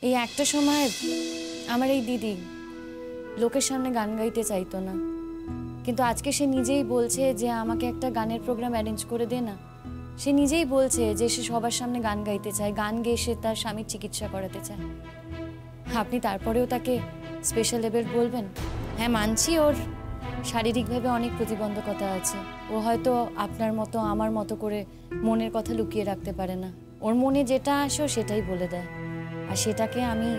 এই একটা সময় আমার এই দিদি লোকের সামনে গান গাইতে চাইতো না, কিন্তু আজকে সে নিজেই বলছে যে আমাকে একটা গানের প্রোগ্রাম অ্যারেঞ্জ করে দে না। সে নিজেই বলছে যে সে সবার সামনে গান গাইতে চায়, গান গেয়ে সে তার স্বামীর চিকিৎসা করাতে চায়। আপনি তারপরেও তাকে স্পেশাল লেভেল বলবেন? হ্যাঁ, মানছি ওর শারীরিকভাবে অনেক প্রতিবন্ধকতা আছে, ও হয়তো আপনার মতো আমার মতো করে মনের কথা লুকিয়ে রাখতে পারে না। ওর মনে যেটা আসে সেটাই বলে দেয়, আর সেটাকে আমি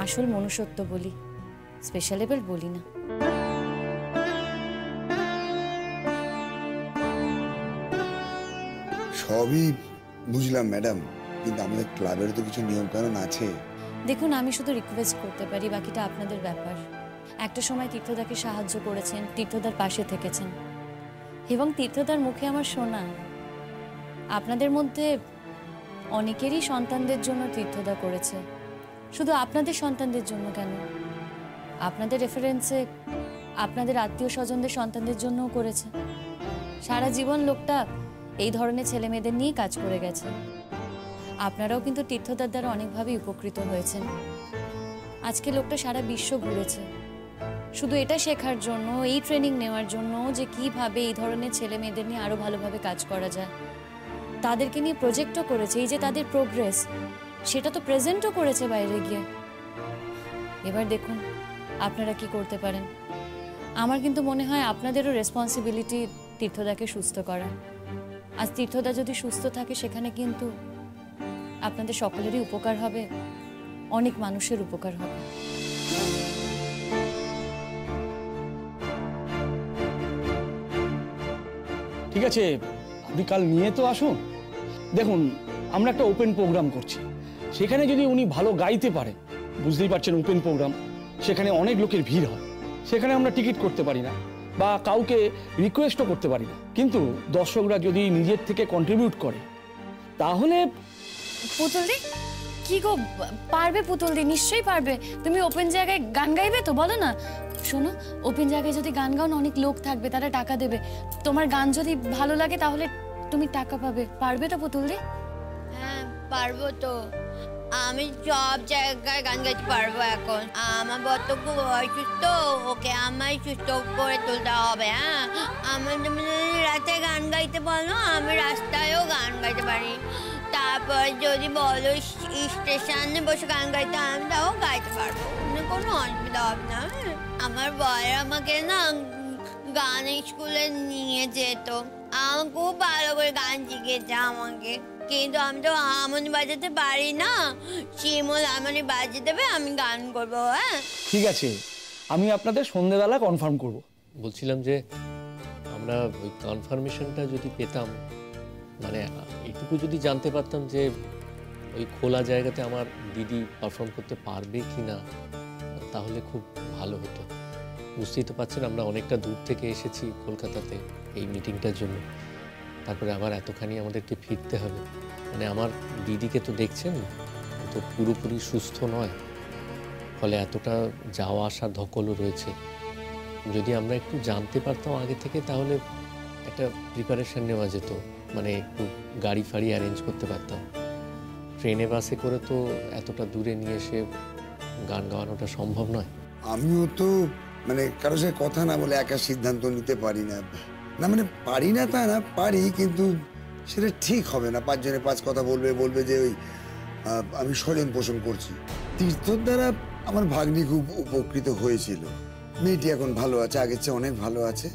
আসল মনুষ্যত্ব বলি, স্পেশাল লেভেল বলি না। সবই বুঝলাম ম্যাডাম, কিন্তু আমাদের ক্লাবের তো কিছু নিয়ম কানুন আছে। দেখুন, আমি শুধু রিকোয়েস্ট করতে পারি, বাকিটা আপনাদের ব্যাপার। একটা সময় তীর্থদাকে সাহায্য করেছেন, তীর্থদার পাশে থেকেছেন, এবং তীর্থদার মুখে আমার শোনা আপনাদের মধ্যে অনেকেরই সন্তানদের জন্য তীর্থদা করেছে। শুধু আপনাদের সন্তানদের জন্য কেন, আপনাদের রেফারেন্সে আপনাদের আত্মীয় স্বজনদের সন্তানদের জন্যও করেছে। সারা জীবন লোকটা এই ধরনের ছেলে মেয়েদের নিয়েই কাজ করে গেছে। আপনারাও কিন্তু তীর্থদার দ্বারা অনেকভাবেই উপকৃত হয়েছেন। আজকে লোকটা সারা বিশ্ব ঘুরেছে শুধু এটা শেখার জন্য, এই ট্রেনিং নেওয়ার জন্য যে কিভাবে এই ধরনের ছেলে মেয়েদের নিয়ে আরো ভালোভাবে কাজ করা যায়। তাদেরকে নিয়ে প্রজেক্টও করেছে, এই যে তাদের প্রোগ্রেস সেটা তো প্রেজেন্টও করেছে বাইরে গিয়ে। এবার দেখুন আপনারা কি করতে পারেন। আমার কিন্তু মনে হয় আপনাদেরও রেসপন্সিবিলিটি তীর্থদাকে সুস্থ করা। আজ তীর্থদা যদি সুস্থ থাকে সেখানে কিন্তু আপনাদের সকলেরই উপকার হবে, অনেক মানুষের উপকার হবে। ঠিক আছে, আপনি কাল নিয়ে তো আসুন। দেখুন, আমরা একটা ওপেন প্রোগ্রাম করছি, সেখানে যদি উনি ভালো গাইতে পারে, বুঝতেই পারছেন ওপেন প্রোগ্রাম, সেখানে অনেক লোকের ভিড় হয়, সেখানে আমরা টিকিট করতে পারি না বা কাউকে রিকোয়েস্টও করতে পারি না। কিন্তু দর্শকরা যদি নিজের থেকে কন্ট্রিবিউট করে তাহলে। পুতুলদি, কি গো, পারবে পুতুলদি? নিশ্চয়ই পারবে। তুমি ওপেন জায়গায় গান গাইবে তো? বলো না। শোনো, ওপেন জায়গায় যদি গান গাও না, অনেক লোক থাকবে, তারা টাকা দেবে। তোমার গান যদি ভালো লাগে তাহলে তুমি টাকা পাবে। পারবে তো পুতুলদি? হ্যাঁ, পারবো তো। আমি সব জায়গায় গান গাইতে পারবো। এখন আমার বর্ত খুব অসুস্থ, ওকে আমায় সুস্থ করে তুলতে হবে। হ্যাঁ, আমার রাস্তায় গান গাইতে বলো, আমি রাস্তায়ও গান গাইতে পারি। তারপর যদি বলো স্টেশনে বসে গান গাইতে, আমি তাও গাইতে পারবো, কোনো অসুবিধা হবে না। আমার বয় আমাকে না গান স্কুলে নিয়ে যেত, আমার খুব ভালো করে গান শিখেছে আমাকে। কিন্তু আমি তো হারমোনি বাজাতে পারি না, শিমুল হারমোনি বাজিয়ে দেবে, আমি গান করবো। হ্যাঁ ঠিক আছে, আমি আপনাদের সন্ধ্যেবেলা কনফার্ম করব। বলছিলাম যে আমরা ওই কনফার্মেশনটা যদি পেতাম, মানে এইটুকু যদি জানতে পারতাম যে ওই খোলা জায়গাতে আমার দিদি পারফর্ম করতে পারবে কি না, তাহলে খুব ভালো হতো। বুঝতেই তো পারছেন, আমরা অনেকটা দূর থেকে এসেছি কলকাতাতে এই মিটিংটার জন্য, তারপরে আবার এতখানি আমাদেরকে ফিরতে হবে। মানে আমার দিদিকে তো দেখছেন, তো পুরোপুরি সুস্থ নয়, ফলে এতটা যাওয়া আসার ধকলও রয়েছে। যদি আমরা একটু জানতে পারতাম আগে থেকে, তাহলে একটা প্রিপারেশন নেওয়া যেত, মানে একটু গাড়ি ফাড়ি অ্যারেঞ্জ করতে পারতাম। ট্রেনে বাসে করে তো এতটা দূরে নিয়ে এসে গান গাওয়ানোটা সম্ভব নয়। আমিও তো মানে কারোর সাথে কথা না বলে একা সিদ্ধান্ত নিতে পারি না। না মানে পারি না তা না, পারি, কিন্তু সেটা ঠিক হবে না। পাঁচজনে পাঁচ কথা বলবে যে ওই আমি স্বজন পোষণ করছি। তীর্থর দ্বারা আমার ভাগ্নি খুব উপকৃত হয়েছিল, মেয়েটি এখন ভালো আছে, আগের চেয়ে অনেক ভালো আছে,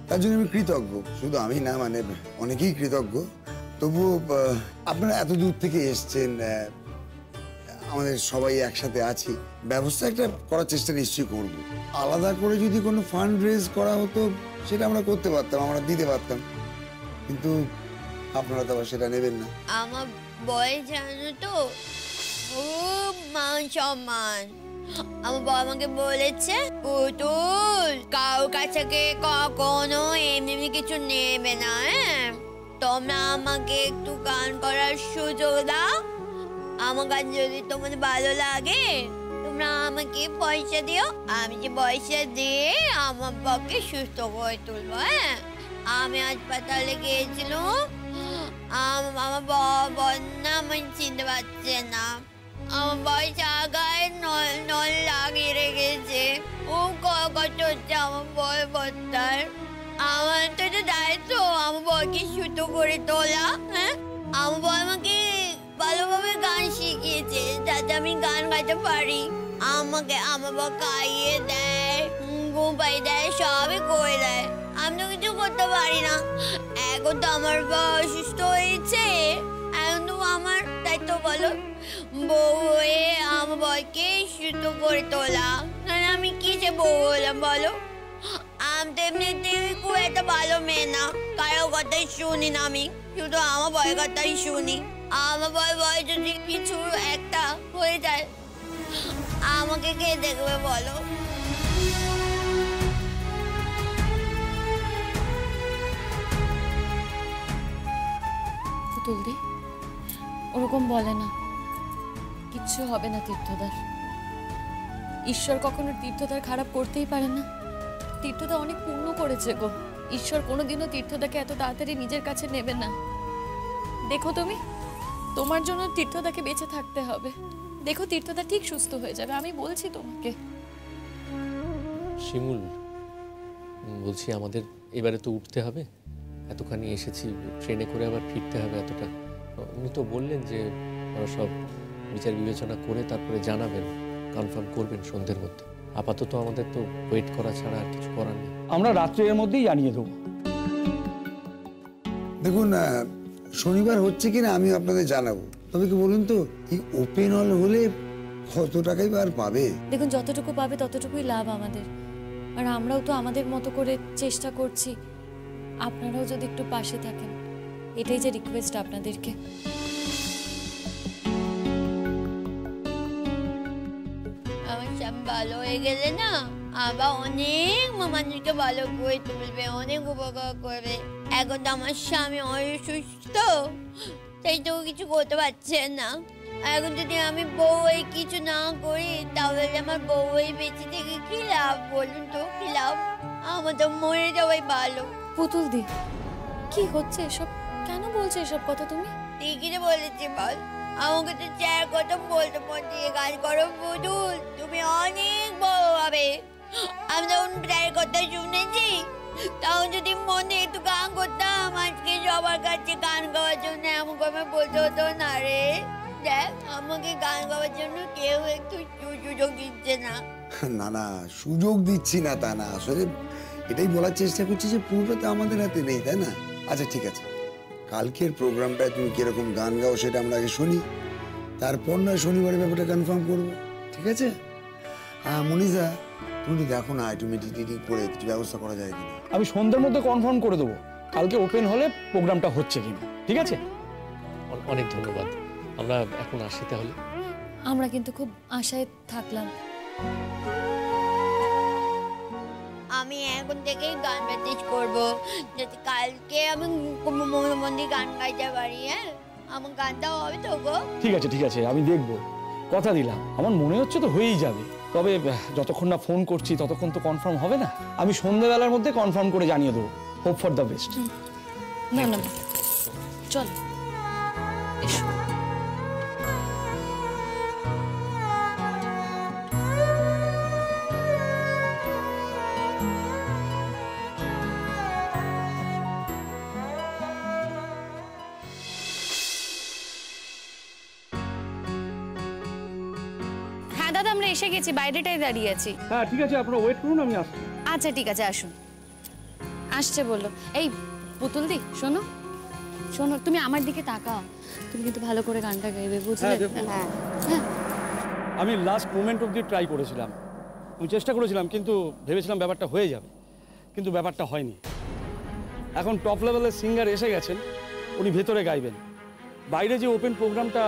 তার জন্য আমি কৃতজ্ঞ। শুধু আমি না, মানে অনেকেই কৃতজ্ঞ। তবুও আপনারা এত দূর থেকে এসছেন, আমাদের সবাই একসাথে আছি, ব্যবস্থা একটা করার চেষ্টা নিশ্চয়ই করব। আলাদা করে যদি কোনো ফান্ড রেজ করা হতো সেটা আমরা করতে পারতাম, আমরা দিতে পারতাম, কিন্তু আপনারা তো আবার সেটা নেবেন না। আমার বয়স জানো তো খুব মান সম্মান। আমার বাবা আমাকে বলেছে, পুতুল কারোর কাছে কখনো এমনি কিছু নেবে না। হ্যাঁ, তোমরা আমাকে একটু গান করার সুযোগ দাও, আমার গান যদি তোমাদের ভালো লাগে তোমরা আমাকে পয়সা দিও, আমি যে পয়সা দিয়ে আমার বাবাকে সুস্থ করে তুলবো। হ্যাঁ, আমি হাসপাতালে গিয়েছিলাম, আমার বাবা বল না, আমি চিনতে পারছে না, আমার বয়স সুতো করে তোলা। হ্যাঁ, আমার বাবা আমাকে ভালোভাবে গান শিখিয়েছে যাতে আমি গান গাইতে পারি। আমাকে আমার বাবা খাইয়ে দেয়, ঘুম পাইয়ে দেয়, সবই করে দেয়। আমি তো কিছু করতে পারি না। এখন তো আমার বাবা অসুস্থ হয়েছে, এখন তো আমার দায়িত্ব বলো বউ হয়ে আমার বাবাকে সুতো করে তোলা। আমি কিসে বউ হলাম বলো? আমি তো এমনিতেই খুব একটা ভালো মেয়ে না, কারো কথাই শুনি না, আমি শুধু আমার বয়ের কথাই শুনি। আমার বয় যদি কিছু একটা হয়ে যায় আমাকে কে দেখবে বলো? পুতুলদি ওরকম বলে না, কিচ্ছু হবে না তীর্থদার। ঈশ্বর কখনো তীর্থদার খারাপ করতেই পারে না। তীর্থদা অনেক পুণ্য করেছে গো, ঈশ্বর কোনোদিনও তীর্থদাকে এত তাড়াতাড়ি নিজের কাছে নেবে না। দেখো তুমি, তোমার জন্য তীর্থদাকে বেঁচে থাকতে হবে। দেখো তীর্থদা ঠিক সুস্থ হয়ে যাবে, আমি বলছি তোমাকে। শিমুল, বলছি আমাদের এবারে তো উঠতে হবে, এতখানি এসেছি, ট্রেনে করে আবার ফিরতে হবে এতটা। উনি তো বললেন যে ওরা সব বিচার বিবেচনা করে তারপরে জানাবেন, কনফার্ম করবেন সন্ধ্যের মধ্যে। আপাতত আমাদের তো ওয়েট করা ছাড়া আর কিছু করার নেই। আমরা রাত্রের মধ্যেই জানিয়ে দেবো। দেখুন, শনিবার হচ্ছে কিনা আমি আপনাদের জানাবো। তবে কি বলুন তো, এই ওপেন হল হলে কত টাকাই বা আর পাবে? দেখুন যতটুকু পাবে ততটুকুই লাভ আমাদের, আর আমরাও তো আমাদের মতো করে চেষ্টা করছি। আপনারাও যদি একটু পাশে থাকেন, এটাই যে রিকোয়েস্ট আপনাদেরকে। আমার সব ভালো হয়ে গেলে না, আবার অনেক মানুষকে ভালো করে তুলবে, অনেক উপকার করবে। এখন তো আমার স্বামী অসুস্থ, তাই তো কিছু করতে পারছে না। এখন যদি আমি বউ হয়ে কিছু না করি তাহলে আমার বউ হয়ে বেঁচে থেকে কি লাভ বলুন তো? কি লাভ? আমার তো মরে যাওয়াই ভালো। পুতুলদি কি হচ্ছে এসব? কেন বলছো এসব কথা তুমি? ঠিকই তো বলেছি বল, আমাকে তো চার কথা বলতে বলতে গান করো পুতুল, তুমি অনেক বড় হবে। আমি তখন প্রায় কথা শুনেছি, তাও যদি মনে একটু গান করতাম আজকে সবার কাছে গান গাওয়ার জন্য আমাকে আমি বলতে হতো না রে। দেখ আমাকে গান গাওয়ার জন্য কেউ একটু সুযোগ দিচ্ছে না। না না, সুযোগ দিচ্ছি না তা না, আসলে এটাই বলার চেষ্টা করছি যে পুরোটা তো আমাদের হাতে নেই, তাই না? আচ্ছা ঠিক আছে, কালকের প্রোগ্রামটায় তুমি কিরকম গান গাও সেটা আমরা আগে শুনি, তারপর নয় শনিবারের ব্যাপারটা কনফার্ম করবো, ঠিক আছে? মনীষা, তুমি দেখো না একটু মিটিং করে কিছু ব্যবস্থা করা যায় কিনা। আমি সন্ধ্যের মধ্যে কনফার্ম করে দেবো কালকে ওপেন হলে প্রোগ্রামটা হচ্ছে কিনা, ঠিক আছে? অনেক ধন্যবাদ, আমরা এখন আসি তাহলে। আমরা কিন্তু খুব আশায় থাকলাম। আমি এখন থেকেই গান প্র্যাকটিস করবো, যাতে কালকে আমি মন্দির গান গাইতে পারি। হ্যাঁ, আমার গানটাও হবে তো গো? ঠিক আছে ঠিক আছে, আমি দেখবো, কথা দিলাম। আমার মনে হচ্ছে তো হয়েই যাবে, তবে যতক্ষণ না ফোন করছি ততক্ষণ তো কনফার্ম হবে না। আমি সন্ধ্যাবেলার মধ্যে কনফার্ম করে জানিয়ে দেবো। Hope for the best. না না, চল এসো। হ্যাঁ দাদা, আমরা এসে গেছি, বাইরেটাই দাঁড়িয়ে আছি। হ্যাঁ ঠিক আছে, আপনারা ওয়েট করুন, আমি আসছি। আচ্ছা ঠিক আছে, আসুন। আসছে বললো। এই পুতুলদি শোনো শোনো, তুমি আমার দিকে তাকাও, তুমি কিন্তু ভালো করে গানটা গাইবে, বুঝলে? হ্যাঁ। আমি লাস্ট মোমেন্ট অবধি ট্রাই করেছিলাম, আমি চেষ্টা করেছিলাম, কিন্তু ভেবেছিলাম ব্যাপারটা হয়ে যাবে, কিন্তু ব্যাপারটা হয়নি। এখন টপ লেভেলের সিঙ্গার এসে গেছেন, উনি ভেতরে গাইবেন, বাইরে যে ওপেন প্রোগ্রামটা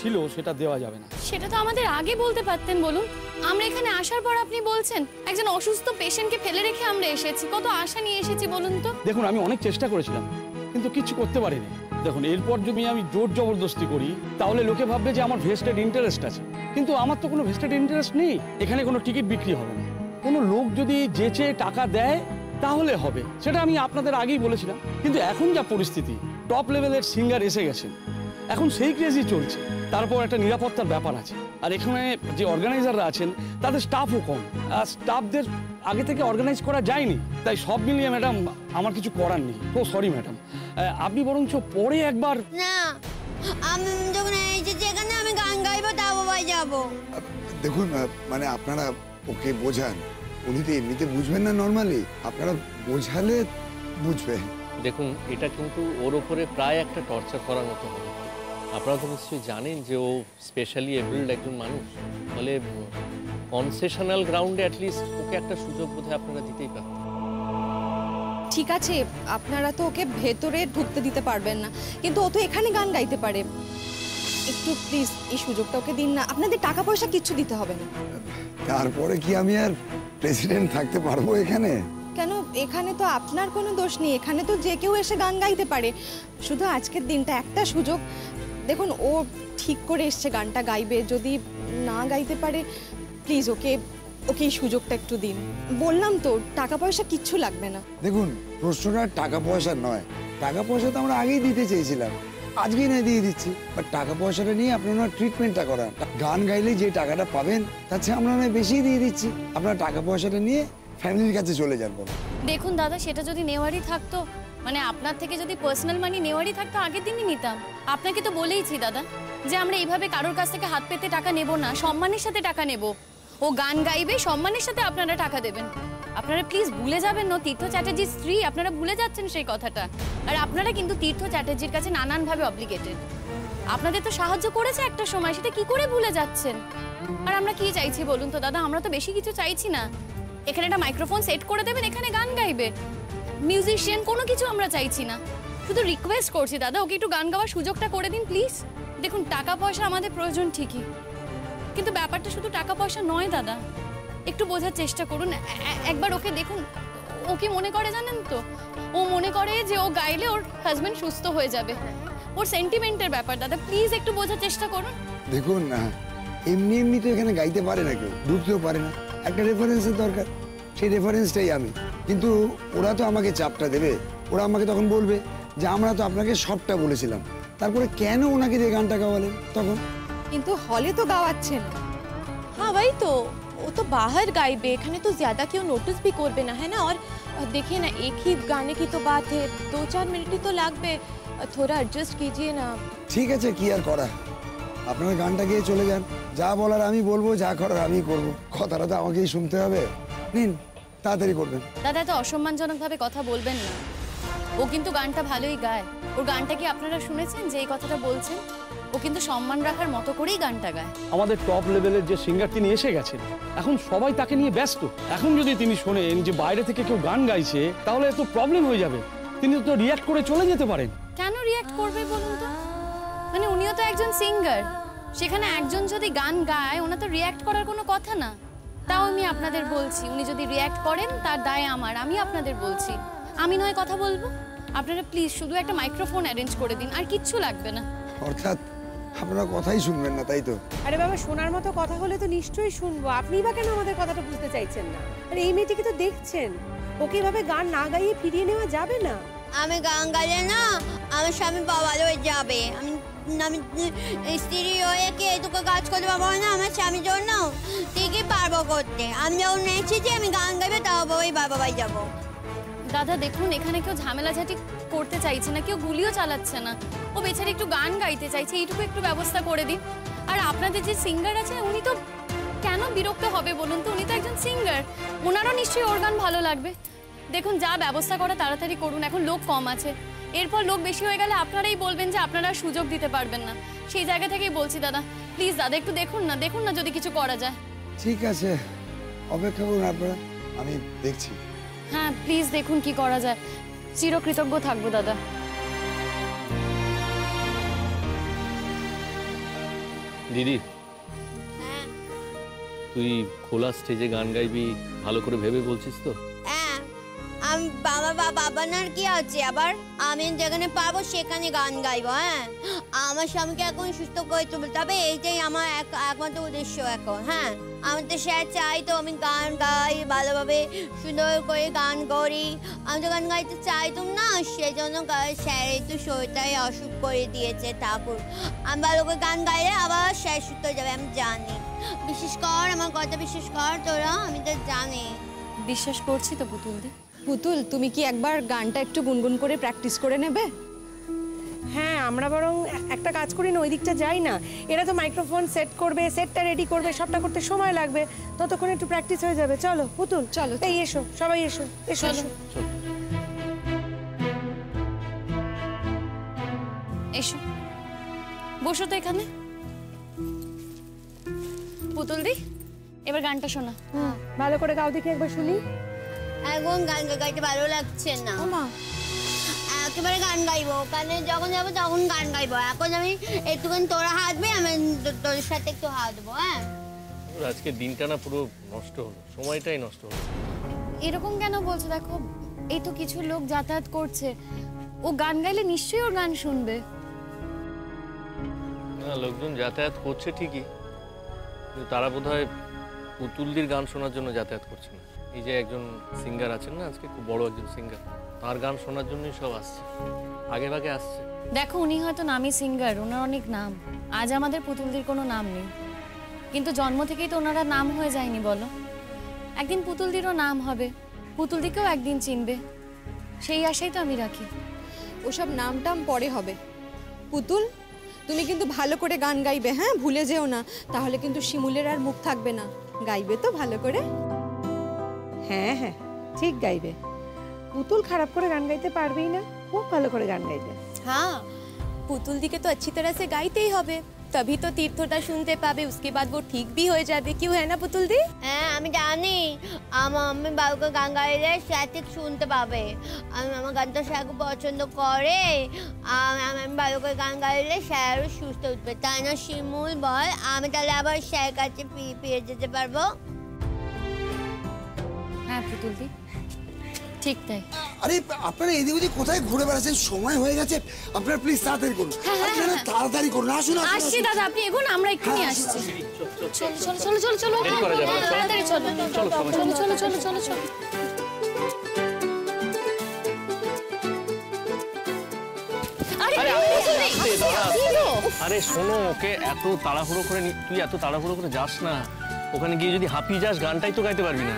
ছিল সেটা দেওয়া যাবে না। সেটা তো আমাদের আগে বলতে পারতেন, বলুন। আমরা এখানে আসার পর আপনি বলছেন? একজন অসুস্থ পেশেন্টকে ফেলে রেখে আমরা এসেছি, কত আশা নিয়ে এসেছি বলুন তো। দেখুন, আমি অনেক চেষ্টা করেছিলাম কিন্তু কিছু করতে পারিনি। দেখুন, এরপর যদি আমি জোর জবরদস্তি করি তাহলে লোকে ভাববে যে আমার ভেস্টেড ইন্টারেস্ট আছে, কিন্তু আমার তো কোনো ভেস্টেড ইন্টারেস্ট নেই। এখানে কোনো টিকিট বিক্রি হবে না, কোনো লোক যদি যেচে টাকা দেয় তাহলে হবে, সেটা আমি আপনাদের আগেই বলেছিলাম। কিন্তু এখন যা পরিস্থিতি, টপ লেভেলের সিঙ্গার এসে গেছেন, এখন সেই ক্রেজই চলছে। তারপর একটা নিরাপত্তার ব্যাপার আছে, আর এখানে যে অর্গানাইজাররা আছেন তাদের স্টাফও কম, আর স্টাফদের আগে থেকে অর্গানাইজ করা যায়নি, তাই সব মিলিয়ে ম্যাডাম আমার কিছু করার নেই। তো সরি ম্যাডাম, আপনি বরঞ্চ পরে একবার। না, আমি যখন এসেছি এখানে আমি গান গাইবো তা বাবাই যাবো। দেখুন মানে আপনারা ওকে বোঝান, উনি তো এমনিতে বুঝবেন না নর্মালি, আপনারা বোঝালে বুঝবে। দেখুন, এটা কিন্তু ওর ওপরে প্রায় একটা টর্চার করার মতো হবে। আপনারা তো নিশ্চয়ই জানেন যে ও স্পেশালি এবলড একজন মানুষ, ফলে কনসেশনাল গ্রাউন্ডে অ্যাটলিস্ট ওকে একটা সুযোগ বোধহয় আপনারা দিতেই পারেন। ঠিক আছে, আপনারা তো ওকে ভেতরে ঢুকতে দিতে পারবেন না, কিন্তু ও তো এখানে গান গাইতে পারে। একটু প্লিজ এই সুযোগটা ওকে দিন না, আপনাদের টাকা পয়সা কিচ্ছু দিতে হবে না। তারপরে কি আমি আর প্রেসিডেন্ট থাকতে পারবো এখানে? কেন, এখানে তো আপনার কোনো দোষ নেই, এখানে তো যে কেউ এসে গান গাইতে পারে। শুধু আজকের দিনটা একটা সুযোগ, দেখুন ও ঠিক করে এসছে গানটা গাইবে, যদি না গাইতে পারে প্লিজ ওকে এই সুযোগটা একটু দিন। বললাম তো টাকা পয়সা কিচ্ছু লাগবে না। দেখুন, প্রশ্নটা টাকা পয়সা নয়, টাকা পয়সা তো আমরা আগেই দিতে চেয়েছিলাম, আজকেই না দিয়ে দিচ্ছি, বাট টাকা পয়সাটা নিয়ে আপনারা ট্রিটমেন্টটা করান। গান গাইলে যে টাকাটা পাবেন তার চেয়ে আমরা নয় বেশি দিয়ে দিচ্ছি, আপনারা টাকা পয়সাটা নিয়ে ফ্যামিলির কাছে চলে যান। দেখুন দাদা, সেটা যদি নেওয়ারই থাকতো, মানে আপনার থেকে যদি পার্সোনাল মানি নেওয়ারই থাকতো আগের দিনই নিতাম। আপনাকে তো বলেইছি দাদা যে আমরা এইভাবে কারোর কাছ থেকে হাত পেতে টাকা নেব না, সম্মানের সাথে টাকা নেব। ও গান গাইবে, সম্মানের সাথে আপনারা টাকা দেবেন। আপনারা প্লিজ ভুলে যাবেন না, তীর্থ চ্যাটার্জির স্ত্রী, আপনারা ভুলে যাচ্ছেন সেই কথাটা। আর আপনারা কিন্তু তীর্থ চ্যাটার্জির কাছে নানানভাবে অব্লিগেটেড। আপনাদের তো সাহায্য করেছে একটা সময়, সেটা কি করে ভুলে যাচ্ছেন? আর আমরা কি চাইছি বলুন তো দাদা, আমরা তো বেশি কিছু চাইছি না। এখানে একটা মাইক্রোফোন সেট করে দেবেন, এখানে গান গাইবে, মিউজিশিয়ান, কোনো কিছু আমরা চাইছি না। শুধু রিকোয়েস্ট করছি দাদা, ওকে একটু গান গাওয়ার সুযোগটা করে দিন প্লিজ। দেখুন, টাকা পয়সা আমাদের প্রয়োজন ঠিকই, কিন্তু ব্যাপারটা শুধু টাকা পয়সা নয় দাদা, একটু বোঝার চেষ্টা করুন। একবার ওকে দেখুন, ও কি মনে করে জানেন তো, ও মনে করে যে ও গাইলে ওর হাজবেন্ড সুস্থ হয়ে যাবে, ওর সেন্টিমেন্টের ব্যাপার দাদা, প্লিজ একটু বোঝার চেষ্টা করুন। দেখুন না, এমনি এমনি তো এখানে গাইতে পারে না কেউ, ঢুকতেও পারে না, একটা রেফারেন্সের দরকার, সেই রেফারেন্সটাই আমি। কিন্তু ওরা তো আমাকে চাপটা দেবে, ওরা আমাকে তখন বলবে যে আমরা তো আপনাকে সবটা বলেছিলাম, তারপরে কেন ওনাকে দিয়ে গানটা গাওয়ালেন তখন? কিন্তু হলে তো গাওয়াচ্ছেন। हाँ वही तो, वो तो बाहर गाइबे, एखाने तो ज्यादा क्यों नोटिस भी करबे ना, है ना। और देखिए ना, एक ही गाने की तो बात है, 2-4 मिनट ही तो लागबे, थोड़ा एडजस्ट कीजिए ना। ঠিক আছে, কি আর করা, আপনারা গানটা গিয়ে চলে যান, যা বলার আমি বলবো, যা করার আমি করবো, কথাটা তো আমাকেই শুনতে হবে। নিন, তাড়াতাড়ি করবেন। দাদা, এত অসম্মানজনকভাবে কথা বলবেন না। ও কিন্তু গানটা ভালোই গায়, ওর গানটা কি আপনারা শুনেছেন যে এই কথাটা বলছেন? ও কিন্তু সম্মান রাখার মতো করেই গানটা গায়। আমাদের টপ লেভেলের যে সিঙ্গার তিনি এসে গেছেন, এখন সবাই তাকে নিয়ে ব্যস্ত। এখন যদি তিনি শোনেন যে বাইরে থেকে কেউ গান গাইছে, তাহলে তো প্রবলেম হয়ে যাবে, তিনি তো রিঅ্যাক্ট করে চলে যেতে পারেন। কেন রিঅ্যাক্ট করবে বলুন তো? মানে উনিও তো একজন সিঙ্গার, সেখানে একজন যদি গান গায় ওনা তো রিঅ্যাক্ট করার কোনো কথা না। তাও আমি আপনাদের বলছি, উনি যদি রিঅ্যাক্ট করেন তার দায় আমার, আমি আপনাদের বলছি। আমি নয় কথা বলবো, আপনারা প্লিজ শুধু একটা মাইক্রোফোন অ্যারেঞ্জ করে দিন, আর কিচ্ছু লাগবে না। অর্থাৎ আপনারা কথাই শুনবেন না, তাই তো? আরে বাবা, শোনার মতো কথা হলে তো নিশ্চয়ই শুনবো, আপনিই বা কেন আমাদের কথাটা বুঝতে চাইছেন না? আরে এই মেয়েটিকে তো দেখছেন, ওকে এভাবে গান না গাইয়ে ফিরিয়ে নেওয়া যাবে না। আমি গান গাইলে না আমার স্বামী বাবাল হয়ে যাবে। আমি স্ত্রী হয়ে কে এটুকু কাজ করতে পারবো না আমার স্বামীর জন্য? ঠিকই পারবো করতে। আমি যখন এসেছি আমি গান গাইবে, তাও বাবাই বাবাই যাবো। দাদা দেখুন, এখানে কেউ ঝামেলাঝাটি করতে চাইছে না, কেউ গুলিও চালাচ্ছে না। ও বেচারি একটু গান গাইতে চাইছে, এইটুকু একটু ব্যবস্থা করে দিন। আর আপনাদের যে সিঙ্গার আছে উনি তো কেন বিরক্ত হবে বলুন তো? উনি তো একজন সিঙ্গার, ওনারও নিশ্চয়ই ওর গান ভালো লাগবে। দেখুন, যা ব্যবস্থা করা তাড়াতাড়ি করুন, এখন লোক কম আছে, এরপর লোক বেশি হয়ে গেলে আপনারাই বলবেন যে আপনারা সুযোগ দিতে পারবেন না। সেই জায়গা থেকেই বলছি দাদা, প্লিজ দাদা একটু দেখুন না যদি কিছু করা যায়। ঠিক আছে, অপেক্ষা করুন আপনারা, আমি দেখছি। হ্যাঁ প্লিজ দেখুন কি করা যায়, চিরকৃতজ্ঞ থাকবো দাদা। দিদি, তুই খোলা স্টেজে গান গাইবি ভালো করে ভেবে বলছিস তো? হ্যাঁ, আমি বাবা নার কি আছে, আবার আমি যেখানে পারবো সেখানে গান গাইবো। হ্যাঁ, আমার স্বামীকে এখন সুস্থ করে তুলতে হবে, এইটাই আমার একমাত্র উদ্দেশ্য এখন। হ্যাঁ, আমি তো সে চাই তো আমি গান গাই ভালোভাবে, সুন্দর করে গান করি। আমি তো গান গাইতে চাইতাম না, সেই জন্য স্যার একটু শরীরটাই অসুখ করে দিয়েছে ঠাকুর। আমি ভালো করে গান গাইলে আবার স্যার সুস্থ হয়ে যাবে, আমি জানি। বিশেষ কর, আমার কথা বিশেষ কর তোরা, আমি তো জানি। বিশ্বাস করছি তো পুতুলদি। পুতুল, তুমি কি একবার গানটা একটু গুনগুন করে প্র্যাকটিস করে নেবে? হ্যাঁ, আমরা বরং একটা কাজ করি না, ওই দিকটা যাই না। এরা তো মাইক্রোফোন সেট করবে, সেটটা রেডি করবে, সবটা করতে সময় লাগবে, ততক্ষণ একটু প্র্যাকটিস হয়ে যাবে। চলো পুতুল, চলো। এই এসো, সবাই এসো, এসো এসো। এসো, বসো তো এখানে। পুতুলদি, এবার গানটা শোনা। ভালো করে গাও দেখি একবার শুনি। এখন গান গাইতে ভালো লাগছে না। একেবারে গান গাইবো, ওখানে যখন যাবো তখন গান গাইবো। এখন আমি একটুখানি তোরা হাঁটবে, আমি তোর সাথে একটু হাঁটবো। হ্যাঁ, আজকে দিনটা না পুরো নষ্ট হলো, সময়টাই নষ্ট হলো। এরকম কেন বলছো? দেখো, এই তো কিছু লোক যাতায়াত করছে, ও গান গাইলে নিশ্চয়ই ওর গান শুনবে। না, লোকজন যাতায়াত করছে ঠিকই, কিন্তু তারা বোধহয় পুতুলদির গান শোনার জন্য যাতায়াত করছে না। এই যে একজন সিঙ্গার আছেন না, আজকে খুব বড় একজন সিঙ্গার, তার গান শোনার জন্যই সব আসছে, আগে ভাগে আসছে। দেখো, উনি হয়তো নামি সিঙ্গার, ওনার অনেক নাম। আজ আমাদের পুতুলদির কোনো নাম নেই, কিন্তু জন্ম থেকেই তো ওনারা নাম হয়ে যায়নি বলো। একদিন পুতুলদিরও নাম হবে, পুতুলদিকেও একদিন চিনবে, সেই আশাই তো আমি রাখি। ওসব নাম টাম পরে হবে। পুতুল, তুমি কিন্তু ভালো করে গান গাইবে, হ্যাঁ, ভুলে যেও না, তাহলে কিন্তু শিমুলের আর মুখ থাকবে না। গাইবে তো ভালো করে? হ্যাঁ হ্যাঁ, ঠিক গাইবে। পুতুল খারাপ করে গান গাইতে পারবেই না, খুব ভালো করে গান গাইবে। हाँ, पुतुल दी के तो अच्छी तरह से गाइते ही होबे, तभी तो तीर्थोदा सुनते पाबे, उसके बाद वो ठीक भी हो जाबे। क्यों है ना पुतुल दी? হ্যাঁ আমি জানি। আমি ভালো করে গান গাইলে স্যার ঠিক শুনতে পাবে। আমার গানটা স্যার খুব পছন্দ করে। আমি ভালো করে গান গাইলে স্যারও সুস্থ উঠবে, তাই না শিমুল বল? আমি তাহলে আবার স্যার কাছে ফিরে যেতে পারবো। হ্যাঁ পুতুলদি, ঠিক তাই। আরে আপনারা এদিক ওদিক কোথায় ঘুরে বেড়াচ্ছেন? সময় হয়ে গেছে, আপনারা প্লিজ তাড়াতাড়ি করুন। আপনারা তাড়াতাড়ি করুন, আসুন আসুন। আসছি দাদা, আপনি এগোন, আমরা এক্ষুনি আসছি। চলো চলো চলো চলো চলো, দেরি করা যাবে না, চলো। তাড়াতাড়ি চলো চলো, সবাই চলো চলো চলো চলো চলো। আরে আস্তে, দাঁড়া। আরে শোনো, ওকে এত তাড়াহুড়ো করে তুই এত তাড়াহুড়ো করে যাস না, ওখানে গিয়ে যদি হাঁপিয়ে যাস গানটাই তো গাইতে পারবি না।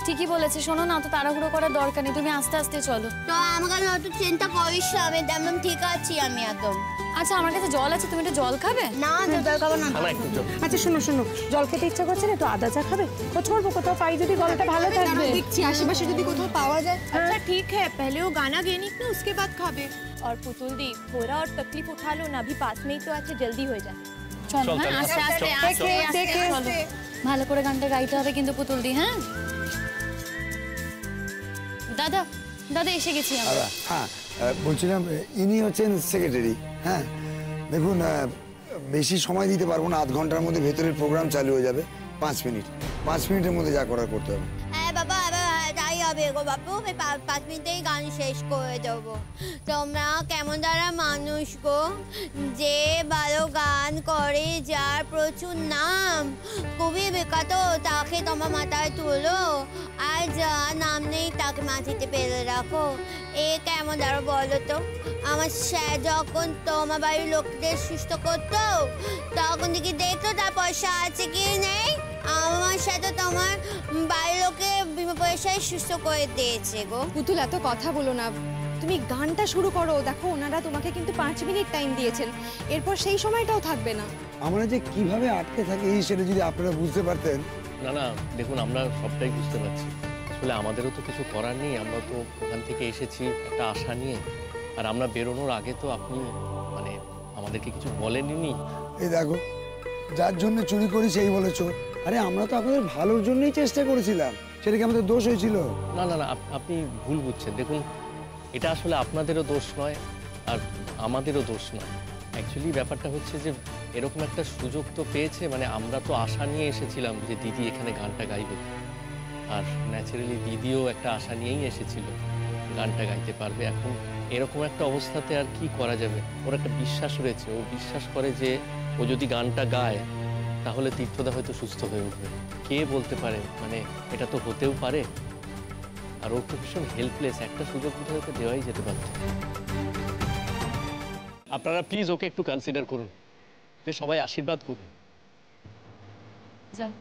ঠিকই বলেছে, শোনো না, অত তাড়াহুড়ো করার দরকার নেই, তুমি আস্তে আস্তে চলো। তো আমাকে অত চিন্তা করিস না, আমি একদম ঠিক আছি, আমি একদম। আচ্ছা, আমার কাছে জল আছে, তুমি একটু জল খাবে? না জল খাবো না। খানা একটু চল। আচ্ছা শোনো শোনো, জল খেতে ইচ্ছা করছে না, একটু আদা চা খাবে? করবো কোথাও পাই যদি, গলাটা ভালো থাকবে। দেখছি আশেপাশে যদি কোথাও পাওয়া যায়। अच्छा ठीक है, पहले वो गाना गेनी ना, उसके बाद खाबे। और पुतुल दी, थोड़ा और तकलीफ उठा लो ना, अभी पास में ही तो আছে, जल्दी हो जाए। চলো, চল, হ্যাঁ, চল, আস্তে আস্তে চল, আস্তে আস্তে চলো। ভালো করে গানটা গাইতে হবে কিন্তু পুতুলদি। হ্যাঁ দাদা, দাদা এসে গেছি আমরা। হ্যাঁ, বলছিলাম ইনি হচ্ছেন সেক্রেটারি। হ্যাঁ দেখুন, বেশি সময় দিতে পারবো না, আধ ঘন্টার মধ্যে ভেতরের প্রোগ্রাম চালু হয়ে যাবে। 5 মিনিট, 5 মিনিটের মধ্যে যা করার করতে হবে। হ্যাঁ বাবা, তাই হবে গো বাবু, 5 মিনিটেই গান শেষ করে দেবো। তোমরা কেমন দ্বারা মানুষ গো, যে ভালো গান করে, যার প্রচুর নাম, খুবই বিখ্যাত, তাকে তোমার মাথায় তুলো, আর যার নাম নেই তাকে মাটিতে ফেলে রাখো। এ কেমন দ্বারা বলো তো? আমার স্যার যখন তোমার বাড়ির লোকদের সুস্থ করতো, তখন থেকে দেখতো তার পয়সা আছে কি নেই। আমার সাথে তোমার বাড়ির লোকে বিমা পয়সায় সুস্থ করে দিয়েছে গো। পুতুল, এত কথা বলো না, তুমি গানটা শুরু করো। দেখো, ওনারা তোমাকে কিন্তু 5 মিনিট টাইম দিয়েছেন, এরপর সেই সময়টাও থাকবে না। আমরা যে কিভাবে আটকে থাকি সেটা যদি আপনারা বুঝতে পারতেন। না না, দেখুন আমরা সবটাই বুঝতে পারছি, আসলে আমাদেরও তো কিছু করার নেই, আমরা তো ওখান থেকে এসেছি একটা আশা নিয়ে, আর আমরা বেরোনোর আগে তো আপনি মানে আমাদেরকে কিছু বলেননি। এই দেখো, যার জন্য চুরি করি সেই বলে চোর। আরে আমরা তো আপনাদের ভালোর জন্যই চেষ্টা করেছিলাম, সেটা কি আমাদের দোষ হয়েছিল? না না না, আপনি ভুল বুঝছেন। দেখুন, এটা আসলে আপনাদেরও দোষ নয় আর আমাদেরও দোষ নয়। অ্যাকচুয়ালি ব্যাপারটা হচ্ছে যে এরকম একটা সুযোগ তো পেয়েছে, মানে আমরা তো আশা নিয়ে এসেছিলাম যে দিদি এখানে গানটা গাইবে, আর ন্যাচারালি দিদিও একটা আশা নিয়েই এসেছিল গানটা গাইতে পারবে। এখন এরকম একটা অবস্থাতে আর কি করা যাবে? ওর একটা বিশ্বাস রয়েছে, ও বিশ্বাস করে যে ও যদি গানটা গায় তাহলে তীর্থদা হয়তো সুস্থ হয়ে উঠবে। কে বলতে পারে, মানে এটা তো হতেও পারে। আর ও তো ভীষণ হেল্পলেস, একটা সুযোগ বোধহয় ওকে দেওয়াই যেতে পারত। আপনারা প্লিজ ওকে একটু কনসিডার করুন, সবাই আশীর্বাদ করুন। যাও।